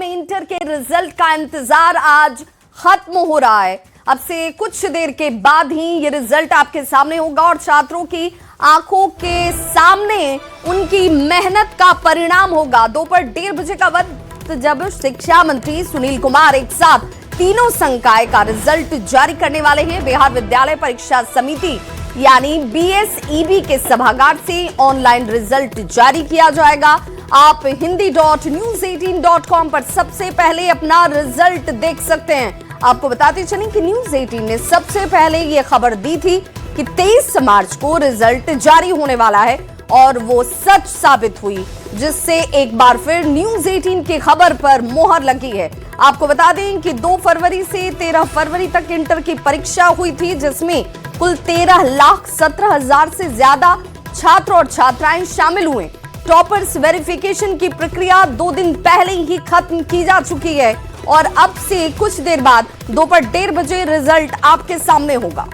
में इंटर के रिजल्ट का इंतजार आज खत्म हो रहा है। अब से कुछ देर के बाद ही ये रिजल्ट आपके सामने होगा और छात्रों की आंखों के सामने उनकी मेहनत का परिणाम होगा। दोपहर 1:30 बजे का वक्त जब शिक्षा मंत्री सुनील कुमार एक साथ तीनों संकाय का रिजल्ट जारी करने वाले हैं। बिहार विद्यालय परीक्षा समिति यानी BSEB के सभागार से ऑनलाइन रिजल्ट जारी किया जाएगा। आप hindi.news18.com पर सबसे पहले अपना रिजल्ट देख सकते हैं। आपको बताते चलें कि न्यूज 18 ने सबसे पहले ये खबर दी थी कि 23 मार्च को रिजल्ट जारी होने वाला है और वो सच साबित हुई, जिससे एक बार फिर न्यूज 18 की खबर पर मोहर लगी है। आपको बता दें कि 2 फरवरी से 13 फरवरी तक इंटर की परीक्षा हुई थी, जिसमें कुल 13,17,000 से ज्यादा छात्र और छात्राएं शामिल हुए। टॉपर्स वेरिफिकेशन की प्रक्रिया 2 दिन पहले ही खत्म की जा चुकी है और अब से कुछ देर बाद दोपहर 1:30 बजे रिजल्ट आपके सामने होगा।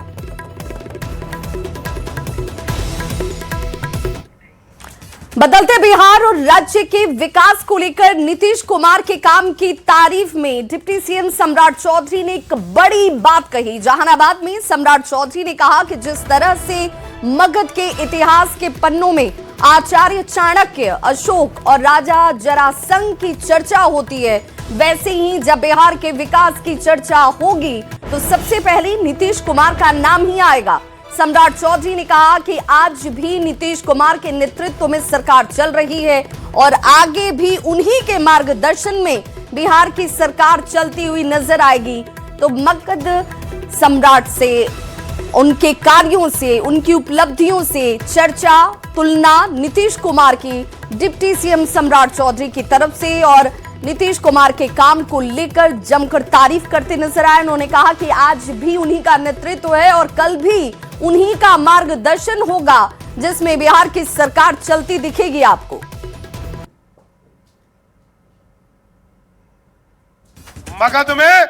बदलते बिहार और राज्य के विकास को लेकर नीतीश कुमार के काम की तारीफ में डिप्टी सीएम सम्राट चौधरी ने एक बड़ी बात कही। जहानाबाद में सम्राट चौधरी ने कहा कि जिस तरह से मगध के इतिहास के पन्नों में आचार्य चाणक्य, अशोक और राजा जरासंध की चर्चा होती है, वैसे ही जब बिहार के विकास की चर्चा होगी तो सबसे पहले नीतीश कुमार का नाम ही आएगा। सम्राट चौधरी ने कहा कि आज भी नीतीश कुमार के नेतृत्व में सरकार चल रही है और आगे भी उन्हीं के मार्गदर्शन में बिहार की सरकार चलती हुई नजर आएगी। तो मगध सम्राट से, उनके कार्यों से, उनकी उपलब्धियों से चर्चा, तुलना नीतीश कुमार की डिप्टी सीएम सम्राट चौधरी की तरफ से और नीतीश कुमार के काम को लेकर जमकर तारीफ करते नजर आए। उन्होंने कहा कि आज भी उन्हीं का नेतृत्व है और कल भी उन्हीं का मार्गदर्शन होगा, जिसमें बिहार की सरकार चलती दिखेगी आपको। मगध में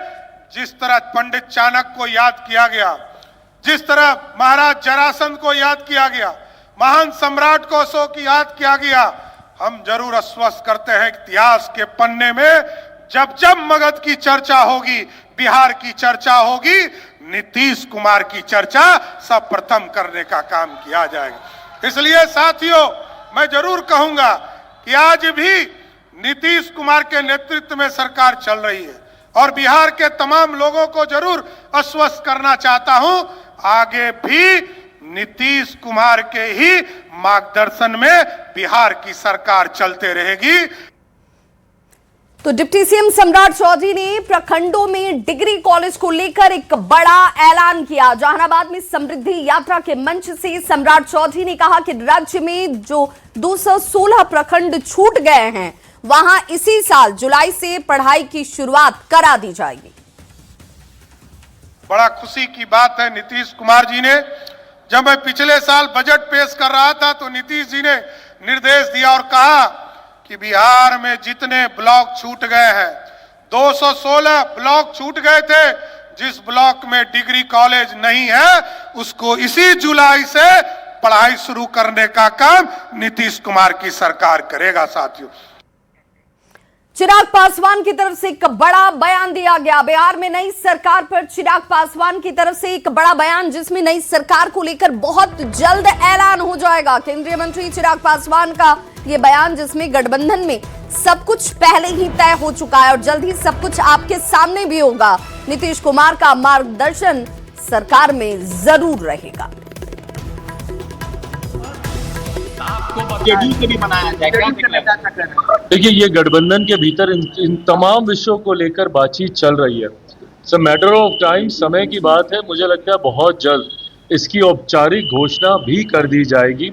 जिस तरह पंडित चाणक्य को याद किया गया, जिस तरह महाराज जरासंध को याद किया गया, महान सम्राट को अशोक को याद किया गया, हम जरूर आश्वस्त करते हैं इतिहास के पन्ने में जब जब मगध की चर्चा होगी, बिहार की चर्चा होगी, नीतीश कुमार की चर्चा सर्वप्रथम करने का काम किया जाएगा। इसलिए साथियों, मैं जरूर कहूंगा कि आज भी नीतीश कुमार के नेतृत्व में सरकार चल रही है और बिहार के तमाम लोगों को जरूर आश्वस्त करना चाहता हूं, आगे भी नीतीश कुमार के ही मार्गदर्शन में बिहार की सरकार चलते रहेगी। तो डिप्टी सीएम सम्राट चौधरी ने प्रखंडों में डिग्री कॉलेज को लेकर एक बड़ा ऐलान किया। जहानाबाद में समृद्धि यात्रा के मंच से सम्राट चौधरी ने कहा कि राज्य में जो 216 प्रखंड छूट गए हैं, वहां इसी साल जुलाई से पढ़ाई की शुरुआत करा दी जाएगी। बड़ा खुशी की बात है, नीतीश कुमार जी ने, जब मैं पिछले साल बजट पेश कर रहा था तो नीतीश जी ने निर्देश दिया और कहा कि बिहार में जितने ब्लॉक छूट गए हैं, 216 ब्लॉक छूट गए थे, जिस ब्लॉक में डिग्री कॉलेज नहीं है उसको इसी जुलाई से पढ़ाई शुरू करने का काम नीतीश कुमार की सरकार करेगा। साथियों, चिराग पासवान की तरफ से एक बड़ा बयान दिया गया। बिहार में नई सरकार पर चिराग पासवान की तरफ से एक बड़ा बयान, जिसमें नई सरकार को लेकर बहुत जल्द ऐलान हो जाएगा। केंद्रीय मंत्री चिराग पासवान का ये बयान, जिसमें गठबंधन में सब कुछ पहले ही तय हो चुका है और जल्द ही सब कुछ आपके सामने भी होगा। नीतीश कुमार का मार्गदर्शन सरकार में जरूर रहेगा। से भी बनाया जाएगा। देखिए, ये गठबंधन के भीतर इन तमाम विषयों को लेकर बातचीत चल रही है। सो मैटर ऑफ टाइम, समय की बात है। मुझे लगता है बहुत जल्द इसकी औपचारिक घोषणा भी कर दी जाएगी।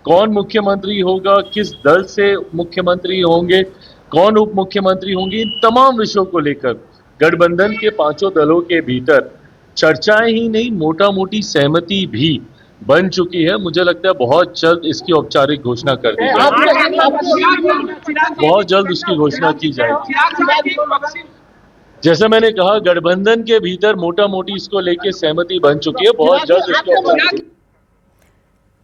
कौन मुख्यमंत्री होगा, किस दल से मुख्यमंत्री होंगे, कौन उप मुख्यमंत्री होंगे, इन तमाम विषयों को लेकर गठबंधन के 5 दलों के भीतर चर्चाएं ही नहीं, मोटा मोटी सहमति भी बन चुकी है। मुझे लगता है बहुत जल्द इसकी औपचारिक घोषणा कर दी जाएगी, बहुत जल्द उसकी घोषणा की जाएगी। जैसे मैंने कहा, गठबंधन के भीतर मोटा मोटी इसको लेके सहमति बन चुकी है, बहुत जल्द इसको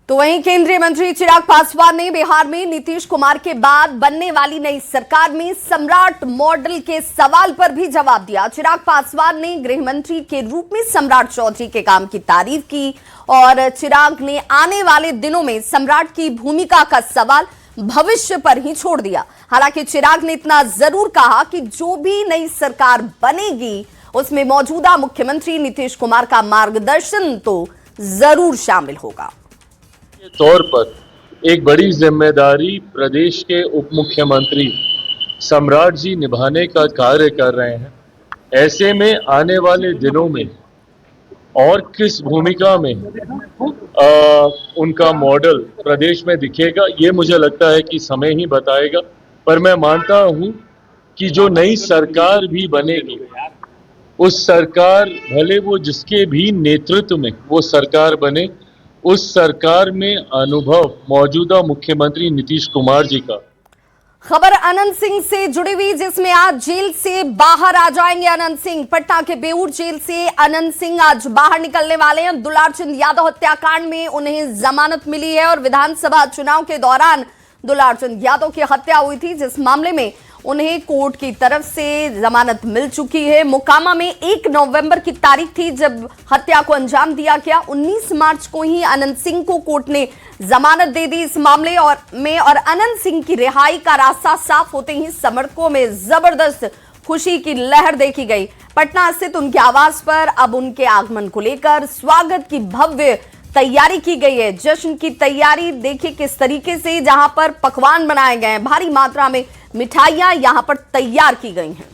तो वहीं केंद्रीय मंत्री चिराग पासवान ने बिहार में नीतीश कुमार के बाद बनने वाली नई सरकार में सम्राट मॉडल के सवाल पर भी जवाब दिया। चिराग पासवान ने गृह मंत्री के रूप में सम्राट चौधरी के काम की तारीफ की और चिराग ने आने वाले दिनों में सम्राट की भूमिका का सवाल भविष्य पर ही छोड़ दिया। हालांकि चिराग ने इतना जरूर कहा कि जो भी नई सरकार बनेगी उसमें मौजूदा मुख्यमंत्री नीतीश कुमार का मार्गदर्शन तो जरूर शामिल होगा। के तौर पर एक बड़ी जिम्मेदारी प्रदेश के उप मुख्यमंत्री सम्राट जी निभाने का कार्य कर रहे हैं। ऐसे में आने वाले दिनों में और किस भूमिका में उनका मॉडल प्रदेश में दिखेगा, ये मुझे लगता है कि समय ही बताएगा। पर मैं मानता हूं कि जो नई सरकार भी बनेगी, उस सरकार भले वो जिसके भी नेतृत्व में वो सरकार बने, उस सरकार में अनुभव मौजूदा मुख्यमंत्री नीतीश कुमार जी का। खबर अनंत सिंह से जुड़ी हुई, जिसमें आज जेल से बाहर आ जाएंगे अनंत सिंह। पटना के बेऊर जेल से अनंत सिंह आज बाहर निकलने वाले हैं। दुलारचंद यादव हत्याकांड में उन्हें जमानत मिली है और विधानसभा चुनाव के दौरान दुलारचंद यादव की हत्या हुई थी, जिस मामले में उन्हें कोर्ट की तरफ से जमानत मिल चुकी है। मोकामा में 1 नवंबर की तारीख थी जब हत्या को अंजाम दिया गया। 19 मार्च को ही अनंत सिंह को कोर्ट ने जमानत दे दी इस मामले और अनंत सिंह की रिहाई का रास्ता साफ होते ही समर्थकों में जबरदस्त खुशी की लहर देखी गई। पटना स्थित उनके आवास पर अब उनके आगमन को लेकर स्वागत की भव्य तैयारी की गई है। जश्न की तैयारी देखिए किस तरीके से, जहां पर पकवान बनाए गए हैं, भारी मात्रा में मिठाइयां यहां पर तैयार की गई हैं।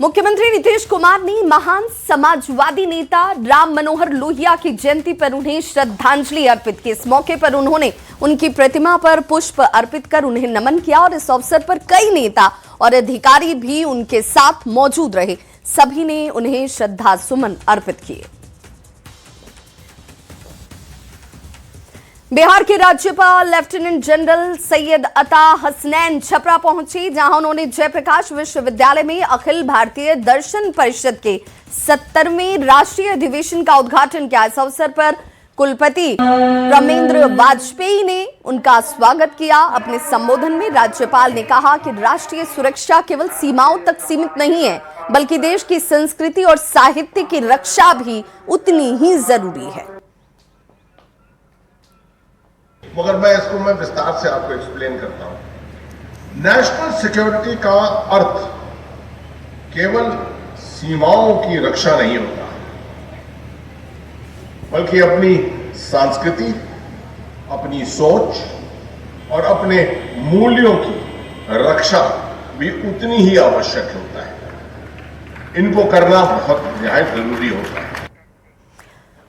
मुख्यमंत्री नीतीश कुमार ने महान समाजवादी नेता राम मनोहर लोहिया की जयंती पर उन्हें श्रद्धांजलि अर्पित की। इस मौके पर उन्होंने उनकी प्रतिमा पर पुष्प अर्पित कर उन्हें नमन किया और इस अवसर पर कई नेता और अधिकारी भी उनके साथ मौजूद रहे। सभी ने उन्हें श्रद्धा सुमन अर्पित किए। बिहार के राज्यपाल लेफ्टिनेंट जनरल सैयद अता हसनैन छपरा पहुंचे, जहां उन्होंने जयप्रकाश विश्वविद्यालय में अखिल भारतीय दर्शन परिषद के 70वें राष्ट्रीय अधिवेशन का उद्घाटन किया। इस अवसर पर कुलपति प्रमेंद्र वाजपेयी ने उनका स्वागत किया। अपने संबोधन में राज्यपाल ने कहा कि राष्ट्रीय सुरक्षा केवल सीमाओं तक सीमित नहीं है, बल्कि देश की संस्कृति और साहित्य की रक्षा भी उतनी ही जरूरी है। मगर मैं विस्तार से आपको एक्सप्लेन करता हूं। नेशनल सिक्योरिटी का अर्थ केवल सीमाओं की रक्षा नहीं होता, बल्कि अपनी संस्कृति, अपनी सोच और अपने मूल्यों की रक्षा भी उतनी ही आवश्यक होता है। इनको करना बहुत निहायत जरूरी होता है।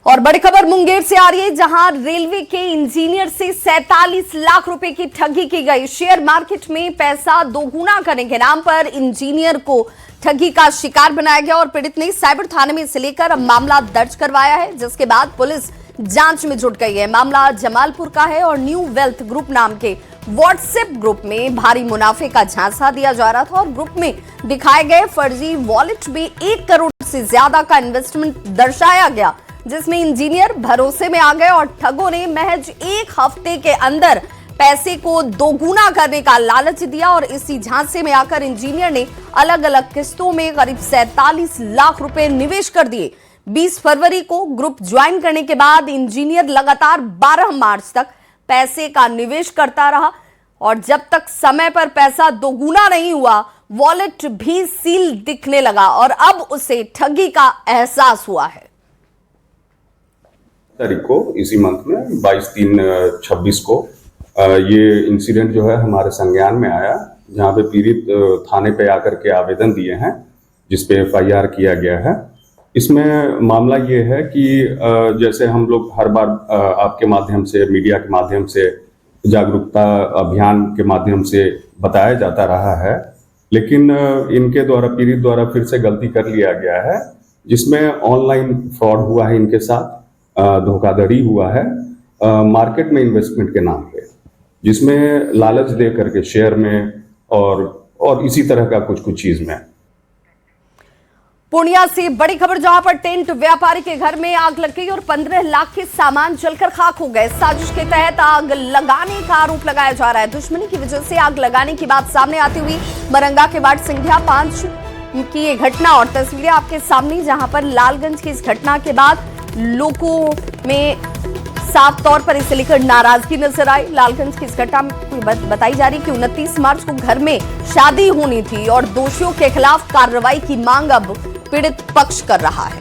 और बड़ी खबर मुंगेर से आ रही है, जहां रेलवे के इंजीनियर से 47 लाख रुपए की ठगी की गई। शेयर मार्केट में पैसा दोगुना करने के नाम पर इंजीनियर को ठगी का शिकार बनाया गया और पीड़ित ने साइबर थाने में इसे लेकर अब मामला दर्ज करवाया है, जिसके बाद पुलिस जांच में जुट गई है। मामला जमालपुर का है और न्यू वेल्थ ग्रुप नाम के व्हाट्सएप ग्रुप में भारी मुनाफे का झांसा दिया जा रहा था और ग्रुप में दिखाए गए फर्जी वॉलेट में 1 करोड़ से ज्यादा का इन्वेस्टमेंट दर्शाया गया, जिसमें इंजीनियर भरोसे में आ गए और ठगों ने महज 1 हफ्ते के अंदर पैसे को दोगुना करने का लालच दिया और इसी झांसे में आकर इंजीनियर ने अलग अलग किस्तों में करीब 47 लाख रुपए निवेश कर दिए। 20 फरवरी को ग्रुप ज्वाइन करने के बाद इंजीनियर लगातार 12 मार्च तक पैसे का निवेश करता रहा और जब तक समय पर पैसा दोगुना नहीं हुआ, वॉलेट भी सील दिखने लगा और अब उसे ठगी का एहसास हुआ है। तारीख को इसी मंथ में 22/3/26 को ये इंसिडेंट जो है हमारे संज्ञान में आया, जहाँ पे पीड़ित थाने पे आकर के आवेदन दिए हैं, जिसपे FIR किया गया है। इसमें मामला ये है कि जैसे हम लोग हर बार आपके माध्यम से, मीडिया के माध्यम से, जागरूकता अभियान के माध्यम से बताया जाता रहा है, लेकिन इनके द्वारा, पीड़ित द्वारा फिर से गलती कर लिया गया है, जिसमें ऑनलाइन फ्रॉड हुआ है, इनके साथ धोखाधड़ी हुआ है मार्केट में इन्वेस्टमेंट के नाम पे, जिसमें लालच दे करके शेयर में और इसी तरह का कुछ चीज में। पूर्णिया से बड़ी खबर, जहां पर टेंट व्यापारी के घर में आग लग गई और 15 लाख के सामान जलकर खाक हो गए। साजिश के तहत आग लगाने का आरोप लगाया जा रहा है। दुश्मनी की वजह से आग लगाने की बात सामने आती हुई मरंगा के वार्ड संख्या 5 की ये घटना और तस्वीरें आपके सामने, जहां पर लालगंज की इस घटना के बाद लोगों में साफ तौर पर इसे लेकर नाराजगी नजर आई। लालगंज की इस घटना में बताई जा रही कि 29 मार्च को घर में शादी होनी थी और दोषियों के खिलाफ कार्रवाई की मांग अब पीड़ित पक्ष कर रहा है।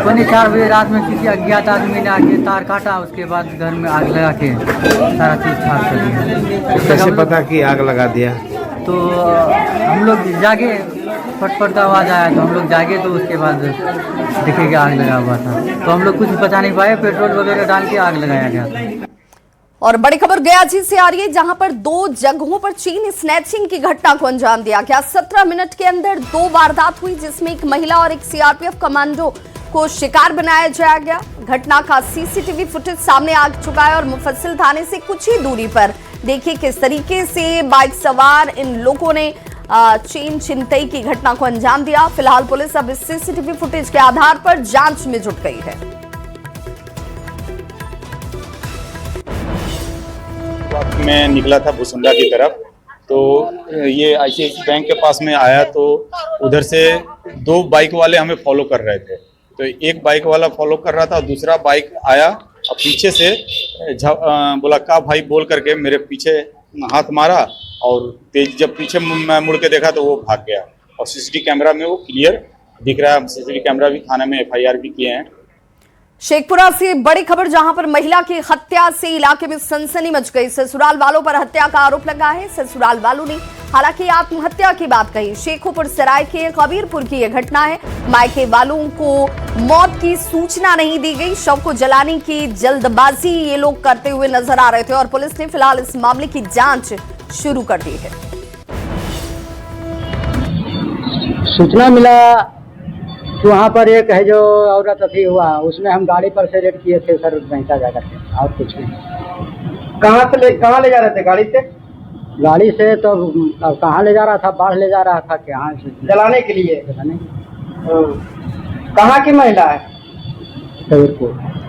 पौने 4 बजे रात में किसी अज्ञात आदमी ने आके तार काटा, उसके बाद घर में आग लगा के सारा चीज खाक कर दिया। कैसे पता कि आग लगा दिया? तो हम लोग जागे, फटफट का आवाज आया तो हम लोग जागे, तो उसके बाद देखे कि आग लगा हुआ था। तो हम लोग कुछ बचा नहीं पाए, पेट्रोल वगैरह डाल के आग लगाया गया था। और बड़ी खबर गया जी से आ रही है, जहां पर 2 जगहों पर चेन स्नैचिंग की घटना को अंजाम दिया गया। 17 मिनट के अंदर 2 वारदात हुई, जिसमें एक महिला और एक सीआरपीएफ कमांडो को शिकार बनाया जाया गया। घटना का सीसीटीवी फुटेज सामने आ चुका है और मुफस्सिल थाने से कुछ ही दूरी पर देखिए किस तरीके से बाइक सवार इन लोगों ने चेन छिनतई की घटना को अंजाम दिया। फिलहाल पुलिस अब इस सीसीटीवी फुटेज के आधार पर जांच में जुट गई है। मैं निकला था भुसुंडा की तरफ, तो ये आईसीआईसी बैंक के पास में आया, तो उधर से 2 बाइक वाले हमें फॉलो कर रहे थे। तो एक बाइक वाला फॉलो कर रहा था, दूसरा बाइक आया और पीछे से बोला का भाई बोल करके मेरे पीछे हाथ मारा, और तेज जब पीछे मैं मुड़ के देखा तो वो भाग गया। और सीसीटीवी कैमरा में वो क्लियर दिख रहा है। सीसीटीवी कैमरा भी थाने में एफआईआर भी किए हैं। शेखपुरा से बड़ी खबर, जहां पर महिला की हत्या से इलाके में सनसनी मच गई। ससुराल वालों पर हत्या का आरोप लगा है। ससुराल वालों ने हालांकि आत्महत्या की बात कही। शेखोपुर सराय के कबीरपुर की यह घटना है। मायके वालों को मौत की सूचना नहीं दी गई। शव को जलाने की जल्दबाजी ये लोग करते हुए नजर आ रहे थे और पुलिस ने फिलहाल इस मामले की जांच शुरू कर दी है। सूचना मिला कि वहाँ पर एक है जो औरत अभी हुआ, उसमें हम गाड़ी पर से रेड किए थे सर, भैंसा जाकर के, और कुछ नहीं। कहाँ ले जा रहे थे? गाड़ी से? गाड़ी से तो अब कहाँ ले जा रहा था, बाढ़ ले जा रहा था कि यहाँ से जलाने के लिए? जलाने। कहाँ की महिला है?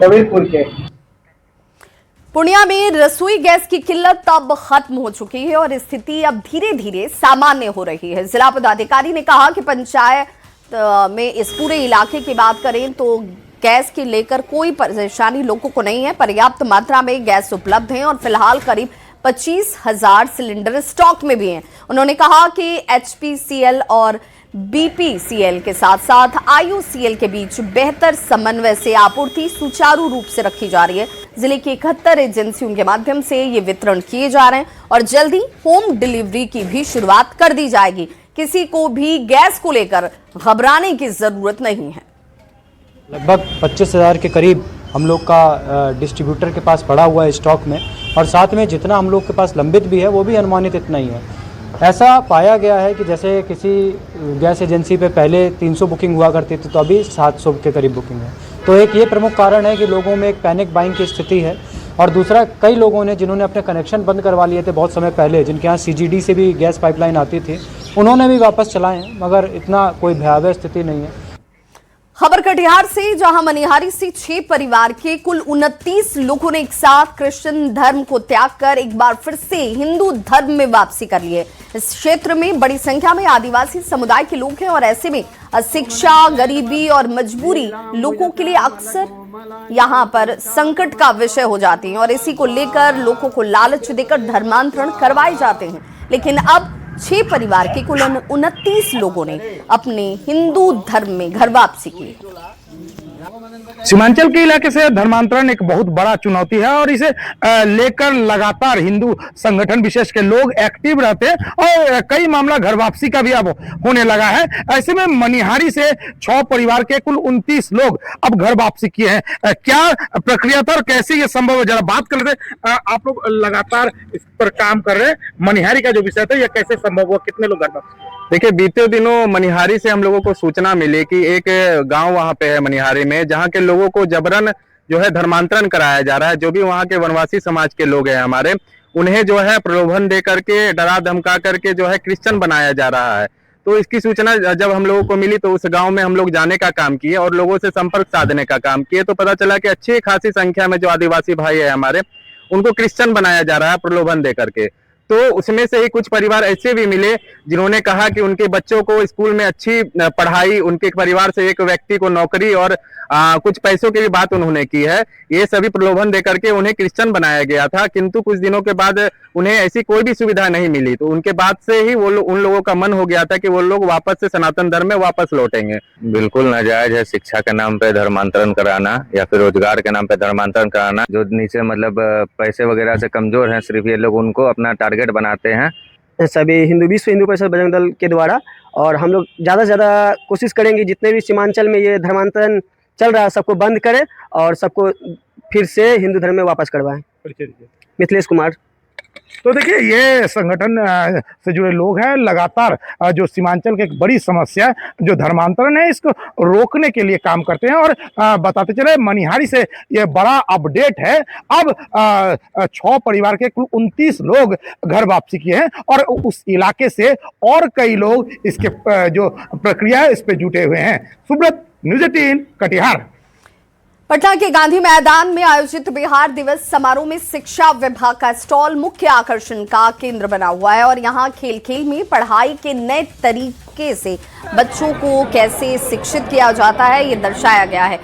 कबीरपुर के। पूर्णिया में रसोई गैस की किल्लत अब खत्म हो चुकी है और स्थिति अब धीरे धीरे सामान्य हो रही है। जिला पदाधिकारी ने कहा कि पंचायत में इस पूरे इलाके की बात करें तो गैस की लेकर कोई परेशानी लोगों को नहीं है। पर्याप्त मात्रा में गैस उपलब्ध है और फिलहाल करीब 25,000 सिलेंडर स्टॉक में भी हैं। उन्होंने कहा कि एचपीसीएल और बीपीसीएल के साथ साथ आईओसीएल के बीच बेहतर समन्वय से आपूर्ति सुचारू रूप से रखी जा रही है। जिले की 71 एजेंसियों के माध्यम से ये वितरण किए जा रहे हैं और जल्दी होम डिलीवरी की भी शुरुआत कर दी जाएगी। किसी को भी गैस को लेकर घबराने की जरूरत नहीं है। लगभग 25,000 के करीब हम लोग का डिस्ट्रीब्यूटर के पास पड़ा हुआ है स्टॉक में, और साथ में जितना हम लोग के पास लंबित भी है वो भी अनुमानित इतना ही है। ऐसा पाया गया है कि जैसे किसी गैस एजेंसी पे पहले 300 बुकिंग हुआ करती थी, तो अभी 700 के करीब बुकिंग है। तो एक ये प्रमुख कारण है कि लोगों में एक पैनिक बाइंग की स्थिति है। और दूसरा, कई लोगों ने जिन्होंने अपने कनेक्शन बंद करवा लिए थे बहुत समय पहले, जिनके यहाँ सीजीडी से भी गैस पाइपलाइन आती थी, उन्होंने भी वापस चलाए हैं, मगर इतना कोई भयावह स्थिति नहीं है। खबर कटिहार से, जहां मनिहारी से 6 परिवार के कुल 29 लोगों ने एक साथ क्रिश्चियन धर्म को त्याग कर एक बार फिर से हिंदू धर्म में वापसी कर ली है। इस क्षेत्र में बड़ी संख्या में आदिवासी समुदाय के लोग हैं और ऐसे में शिक्षा, गरीबी और मजबूरी लोगों के लिए अक्सर यहां पर संकट का विषय हो जाती है और इसी को लेकर लोगों को लालच देकर धर्मांतरण करवाए जाते हैं। लेकिन अब 6 परिवार के कुल 29 लोगों ने अपने हिंदू धर्म में घर वापसी की। सीमांचल के इलाके से धर्मांतरण एक बहुत बड़ा चुनौती है और इसे लेकर लगातार हिंदू संगठन विशेष के लोग एक्टिव रहते हैं और कई मामला घर वापसी का भी अब होने लगा है। ऐसे में मनिहारी से 6 परिवार के कुल 29 लोग अब घर वापसी किए हैं। क्या प्रक्रिया था और कैसे ये संभव है, जरा बात कर लेते। आप लोग लगातार इस पर काम कर रहे हैं, मनिहारी का जो विषय था यह कैसे संभव हुआ, कितने लोग घर वापसी? देखिए, बीते दिनों मनिहारी से हम लोगों को सूचना मिली कि एक गांव वहां पे है मनिहारी में, जहां के लोगों को जबरन जो है धर्मांतरण कराया जा रहा है। जो भी वहां के वनवासी समाज के लोग हैं हमारे, उन्हें जो है प्रलोभन दे करके, डरा धमका करके जो है क्रिश्चियन बनाया जा रहा है। तो इसकी सूचना जब हम लोगों को मिली तो उस गांव में हम लोग जाने का काम किए और लोगों से संपर्क साधने का काम किए, तो पता चला कि अच्छी खासी संख्या में जो आदिवासी भाई है हमारे, उनको क्रिश्चियन बनाया जा रहा है प्रलोभन दे करके। तो उसमें से ही कुछ परिवार ऐसे भी मिले जिन्होंने कहा कि उनके बच्चों को स्कूल में अच्छी पढ़ाई, उनके परिवार से एक व्यक्ति को नौकरी और कुछ पैसों की भी बात उन्होंने की है। ये सभी प्रलोभन देकर के उन्हें क्रिश्चियन बनाया गया था, किंतु कुछ दिनों के बाद उन्हें ऐसी कोई भी सुविधा नहीं मिली। तो उनके बाद से ही उन लोगों का मन हो गया था कि वो लोग वापस से सनातन धर्म में वापस लौटेंगे। बिल्कुल नाजायज है शिक्षा के नाम पे धर्मांतरण कराना या फिर रोजगार के नाम पे धर्मांतरण कराना। जो नीचे मतलब पैसे वगैरह से कमजोर हैं, सिर्फ ये लोग उनको अपना टारगेट बनाते हैं। सभी विश्व हिंदू परिषद बजरंग दल के द्वारा, और हम लोग ज़्यादा से ज़्यादा कोशिश करेंगे जितने भी सीमांचल में ये धर्मांतरण चल रहा है सबको बंद करें और सबको फिर से हिंदू धर्म में वापस करवाएं। मिथिलेश कुमार। तो देखिए, ये संगठन से जुड़े लोग हैं, लगातार जो सीमांचल की एक बड़ी समस्या जो धर्मांतरण है, इसको रोकने के लिए काम करते हैं। और बताते चले मनिहारी से ये बड़ा अपडेट है। अब 6 परिवार के कुल 29 लोग घर वापसी किए हैं और उस इलाके से और कई लोग इसके जो प्रक्रिया है इस पे जुटे हुए हैं। सुब्रत, न्यूज़ 18 कटिहार। पटना के गांधी मैदान में आयोजित बिहार दिवस समारोह में शिक्षा विभाग का स्टॉल मुख्य आकर्षण का केंद्र बना हुआ है और यहां खेल खेल में पढ़ाई के नए तरीके से बच्चों को कैसे शिक्षित किया जाता है, ये दर्शाया गया है।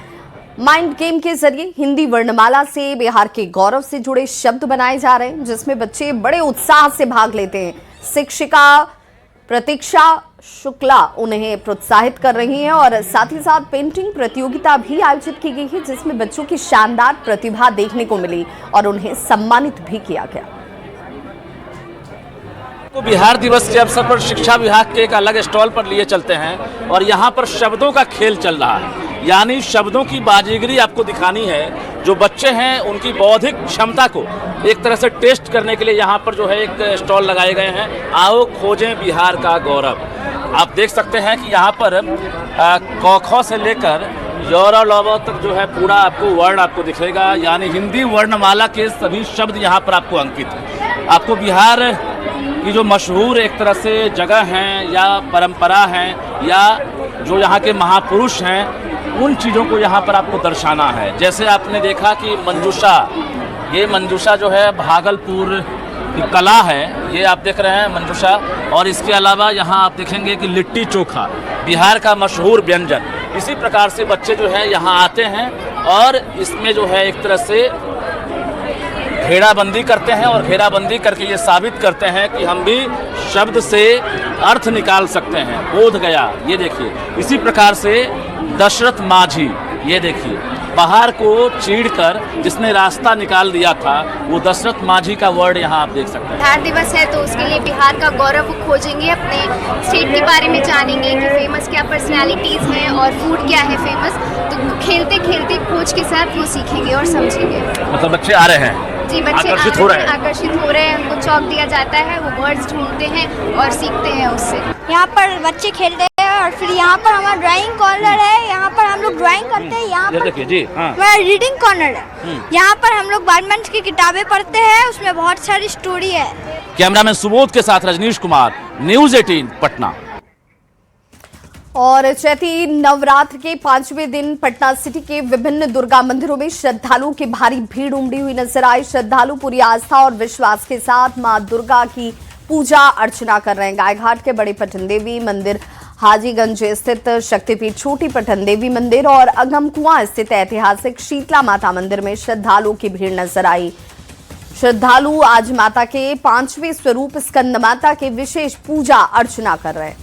माइंड गेम के जरिए हिंदी वर्णमाला से बिहार के गौरव से जुड़े शब्द बनाए जा रहे हैं, जिसमें बच्चे बड़े उत्साह से भाग लेते हैं। शिक्षिका प्रतीक्षा शुक्ला उन्हें प्रोत्साहित कर रही हैं और साथ ही साथ पेंटिंग प्रतियोगिता भी आयोजित की गई है, जिसमें बच्चों की शानदार प्रतिभा देखने को मिली और उन्हें सम्मानित भी किया गया। तो बिहार दिवस के अवसर पर शिक्षा विभाग के एक अलग स्टॉल पर लिए चलते हैं और यहाँ पर शब्दों का खेल चल रहा है, यानी शब्दों की बाजीगरी आपको दिखानी है। जो बच्चे हैं उनकी बौद्धिक क्षमता को एक तरह से टेस्ट करने के लिए यहाँ पर जो है एक स्टॉल लगाए गए हैं। आओ खोजें बिहार का गौरव। आप देख सकते हैं कि यहाँ पर क ख से लेकर यौरा लौवा तक जो है पूरा आपको वर्ण आपको दिखेगा, यानी हिंदी वर्णमाला के सभी शब्द यहाँ पर आपको अंकित हैं। आपको बिहार की जो मशहूर एक तरह से जगह हैं या परंपरा हैं या जो यहाँ के महापुरुष हैं, उन चीज़ों को यहाँ पर आपको दर्शाना है। जैसे आपने देखा कि मंजूषा, ये मंजूषा जो है भागलपुर की कला है, ये आप देख रहे हैं मंजूषा। और इसके अलावा यहाँ आप देखेंगे कि लिट्टी चोखा बिहार का मशहूर व्यंजन। इसी प्रकार से बच्चे जो है यहाँ आते हैं और इसमें जो है एक तरह से घेराबंदी करते हैं और घेराबंदी करके ये साबित करते हैं कि हम भी शब्द से अर्थ निकाल सकते हैं। बोध गया, ये देखिए। इसी प्रकार से दशरथ माझी, ये देखिए, पहाड़ को चीरकर जिसने रास्ता निकाल दिया था, वो दशरथ माझी का वर्ड यहाँ आप देख सकते हैं। बिहार दिवस है तो उसके लिए बिहार का गौरव खोजेंगे, अपने स्टेट के बारे में जानेंगे कि फेमस क्या पर्सनालिटीज़ हैं और फूड क्या है फेमस। तो खेलते खेलते खोज के साथ वो सीखेंगे और समझेंगे। मतलब बच्चे आ रहे हैं, जी, बच्चे आकर्षित हो रहे हैं। उनको चौक दिया जाता है, वो वर्ड्स ढूंढते हैं और सीखते हैं उससे। यहाँ पर बच्चे खेलते हैं और फिर यहाँ पर हमारा ड्राइंग कॉर्नर है, यहाँ पर हम लोग ड्राइंग करते हैं। यहाँ पर देखिए जी, हमारा रीडिंग कॉर्नर है, यहाँ पर हम लोग बैडमिंटन की किताबें पढ़ते हैं, उसमें बहुत सारी स्टोरी है। कैमरामैन सुबोध के साथ रजनीश कुमार, न्यूज़ 18 पटना। और चैती नवरात्र के 5वें दिन पटना सिटी के विभिन्न दुर्गा मंदिरों में श्रद्धालुओं की भारी भीड़ उमड़ी हुई नजर आई। श्रद्धालु पूरी आस्था और विश्वास के साथ मां दुर्गा की पूजा अर्चना कर रहे हैं। गायघाट के बड़ी पटन देवी मंदिर, हाजीगंज स्थित शक्तिपीठ छोटी पटन देवी मंदिर और अगमकुआं स्थित ऐतिहासिक शीतला माता मंदिर में श्रद्धालुओं की भीड़ नजर आई। श्रद्धालु आज माता के 5वें स्वरूप स्कंद माता की विशेष पूजा अर्चना कर रहे हैं।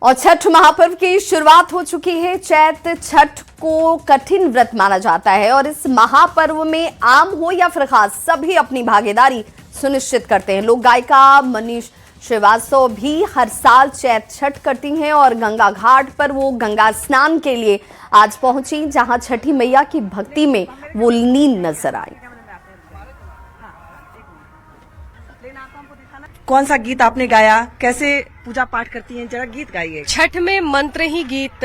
और छठ महापर्व की शुरुआत हो चुकी है। चैत छठ को कठिन व्रत माना जाता है और इस महापर्व में आम हो या फिर खास, सभी अपनी भागीदारी सुनिश्चित करते हैं। लोक गायिका मनीष श्रीवास्तव भी हर साल चैत छठ करती हैं और गंगा घाट पर वो गंगा स्नान के लिए आज पहुंची, जहां छठी मैया की भक्ति में वो लीन नजर आई। कौन सा गीत आपने गाया, कैसे पूजा पाठ करती हैं, जरा गीत गाइए। छठ में मंत्र ही गीत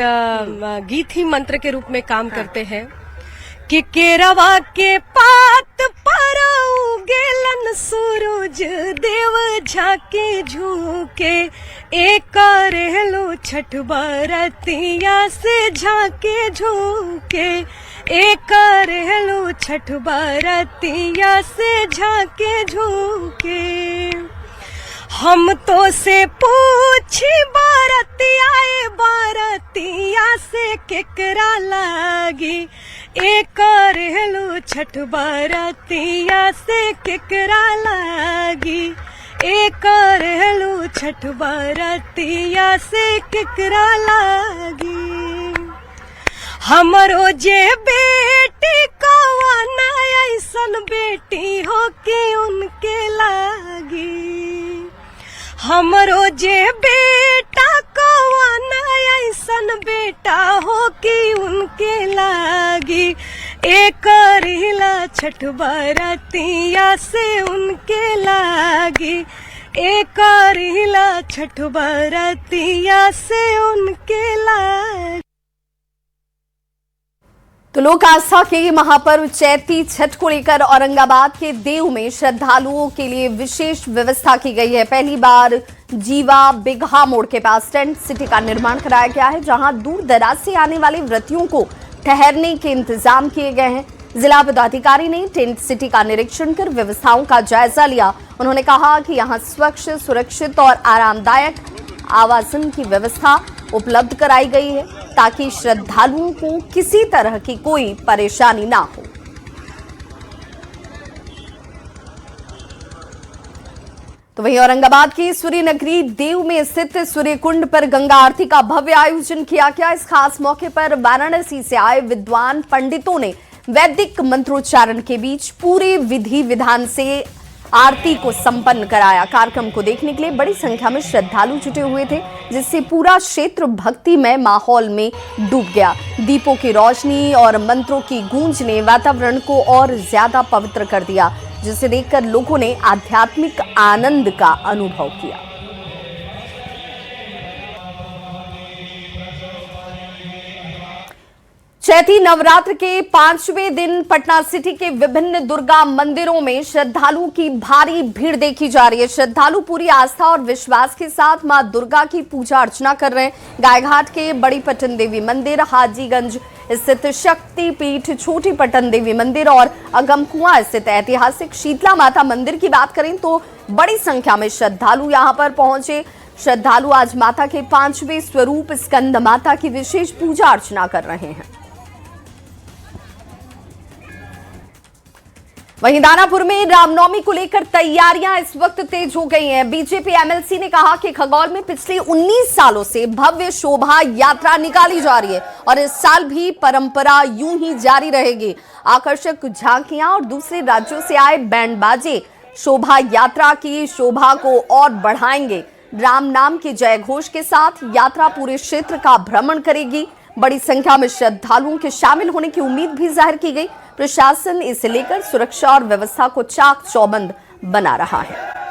ही मंत्र के रूप में काम करते हैं कि केरवा के पात पर उगेलन सूरज देव झाके झूके, एक रहलो छठ बरतिया से झाके झूके, एक रहलो छठ बरतिया से झाके झूके। हम तो से पूछी बारतिया से केकरा लागी, एक रहलो छठ बरतिया से केकरा लागी, एक रहलो छठ बरतिया से केकरा लागी। हमरो जे बेटी कौन ऐसन बेटी हो कि उनके लागी, हमरो जे बेटा कौन ऐसन बेटा हो कि उनके लागी, एक रिला छठ बरतिया से उनके लागी, एक रिला छठ बरतिया से उनके लागी। तो लोक आस्था के महापर्व चैती छठ को लेकर औरंगाबाद के देव में श्रद्धालुओं के लिए विशेष व्यवस्था की गई है। पहली बार जीवा बिगहा मोड़ के पास टेंट सिटी का निर्माण कराया गया है, जहां दूर दराज से आने वाले व्रतियों को ठहरने के इंतजाम किए गए हैं। जिला पदाधिकारी ने टेंट सिटी का निरीक्षण कर व्यवस्थाओं का जायजा लिया। उन्होंने कहा कि यहां स्वच्छ, सुरक्षित और आरामदायक आवासन की व्यवस्था उपलब्ध कराई गई है, ताकि श्रद्धालुओं को किसी तरह की कोई परेशानी ना हो। तो वहीं औरंगाबाद की सूर्य नगरी देव में स्थित सूर्य कुंड पर गंगा आरती का भव्य आयोजन किया गया। इस खास मौके पर वाराणसी से आए विद्वान पंडितों ने वैदिक मंत्रोच्चारण के बीच पूरे विधि विधान से आरती को संपन्न कराया। कार्यक्रम को देखने के लिए बड़ी संख्या में श्रद्धालु जुटे हुए थे, जिससे पूरा क्षेत्र भक्तिमय माहौल में डूब गया। दीपों की रोशनी और मंत्रों की गूंज ने वातावरण को और ज्यादा पवित्र कर दिया, जिसे देखकर लोगों ने आध्यात्मिक आनंद का अनुभव किया। चैती नवरात्र के 5वें दिन पटना सिटी के विभिन्न दुर्गा मंदिरों में श्रद्धालुओं की भारी भीड़ देखी जा रही है। श्रद्धालु पूरी आस्था और विश्वास के साथ मां दुर्गा की पूजा अर्चना कर रहे हैं। गायघाट के बड़ी पटन देवी मंदिर, हाजीगंज स्थित शक्ति पीठ, छोटी पटन देवी मंदिर और अगमकुआं स्थित ऐतिहासिक शीतला माता मंदिर की बात करें तो बड़ी संख्या में श्रद्धालु यहां पर पहुंचे। श्रद्धालु आज माता के 5वें स्वरूप स्कंद माता की विशेष पूजा अर्चना कर रहे हैं। वहीं दानापुर में रामनवमी को लेकर तैयारियां इस वक्त तेज हो गई हैं। बीजेपी एमएलसी ने कहा कि खगौल में पिछले 19 सालों से भव्य शोभा यात्रा निकाली जा रही है और इस साल भी परंपरा यूं ही जारी रहेगी। आकर्षक झांकियां और दूसरे राज्यों से आए बैंड बाजे शोभा यात्रा की शोभा को और बढ़ाएंगे। राम नाम के जय घोष के साथ यात्रा पूरे क्षेत्र का भ्रमण करेगी। बड़ी संख्या में श्रद्धालुओं के शामिल होने की उम्मीद भी जाहिर की गई। प्रशासन इसे लेकर सुरक्षा और व्यवस्था को चाक चौबंद बना रहा है।